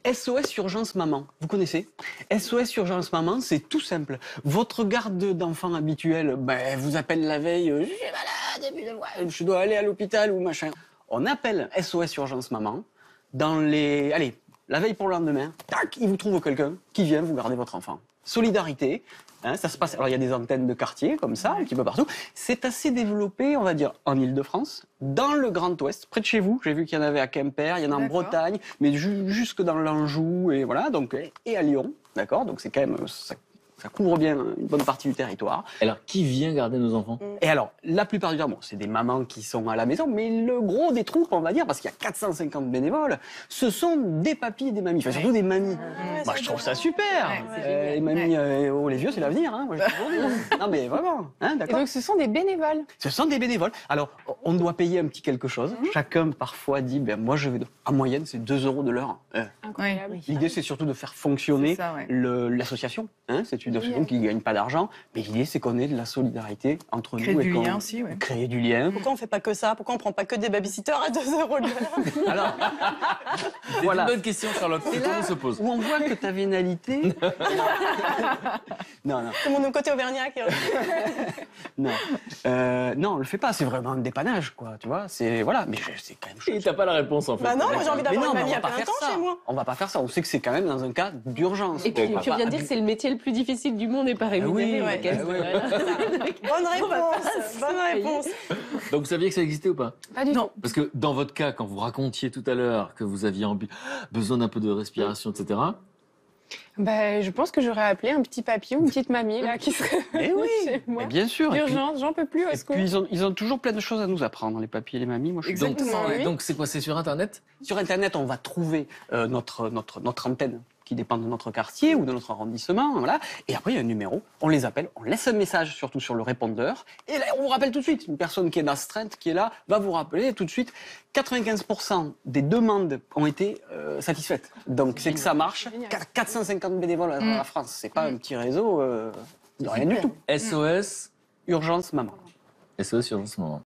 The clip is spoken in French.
SOS Urgence Maman, vous connaissez? SOS Urgence Maman, c'est tout simple. Votre garde d'enfant habituel vous appelle la veille, je suis malade, je dois aller à l'hôpital ou machin. On appelle SOS Urgence Maman la veille pour le lendemain, tac, il vous trouve quelqu'un qui vient vous garder votre enfant. Solidarité, ça se passe. Alors il y a des antennes de quartier comme ça, un petit peu partout. C'est assez développé, on va dire, en Île-de-France, dans le Grand Ouest, près de chez vous. J'ai vu qu'il y en avait à Quimper, il y en a en Bretagne, mais jusque dans l'Anjou et voilà, donc et à Lyon, d'accord. Donc c'est quand même ça couvre bien une bonne partie du territoire. Alors, qui vient garder nos enfants? Et alors, la plupart du temps, c'est des mamans qui sont à la maison, mais le gros des troupes, on va dire, parce qu'il y a 450 bénévoles, ce sont des papis et des mamies, enfin surtout des mamies. Moi, je trouve ça super. Les mamies, les vieux, c'est l'avenir. Moi, je toujours dit. Non, mais vraiment. Et donc, ce sont des bénévoles. Ce sont des bénévoles. Alors, on doit payer un petit quelque chose. Chacun, parfois, dit, moi, je vais... En moyenne, c'est 2 € de l'heure. Incroyable. L'idée, c'est surtout de faire fonctionner l'association. C'est une association qui ne gagne pas d'argent, mais l'idée, c'est qu'on ait de la solidarité entre créer nous. Du lien aussi, créer du lien. Pourquoi on ne fait pas que ça? Pourquoi on ne prend pas que des babysitters à 2 € de l'heure? Alors, c'est une bonne question, Charlotte. C'est là où on voit que ta vénalité... non. C'est mon côté auvergnat. Non, on le fait pas. C'est vraiment un dépannage, quoi. Tu vois. C'est voilà, mais c'est quand même. Et t'as pas la réponse en fait. Bah non, moi j'ai envie d'avoir une mamie à plein temps ça. chez moi. On va pas faire ça. On sait que c'est quand même dans un cas d'urgence. Et puis tu viens de dire que c'est le métier le plus difficile du monde et pas rémunéré. Bonne réponse. Donc vous saviez que ça existait ou pas? Pas du tout. Parce que dans votre cas, quand vous racontiez tout à l'heure que vous aviez besoin d'un peu de respiration, etc. Je pense que j'aurais appelé un petit papy ou une petite mamie là qui serait chez moi. Bien sûr. Urgence, j'en peux plus. Et puis ils ont toujours plein de choses à nous apprendre, les papis et les mamies. Moi, je suis Exactement. Donc c'est quoi? C'est sur Internet? Sur Internet, on va trouver notre antenne qui dépend de notre quartier ou de notre arrondissement, voilà. Et après, il y a un numéro, on les appelle, on laisse un message surtout sur le répondeur, et là, on vous rappelle tout de suite. Une personne qui est d'astreinte, qui est là, va vous rappeler tout de suite. 95% des demandes ont été satisfaites. Donc, c'est que ça marche. 450 bénévoles à la France, c'est pas un petit réseau de rien du tout. SOS Urgence Maman. SOS Urgence Maman.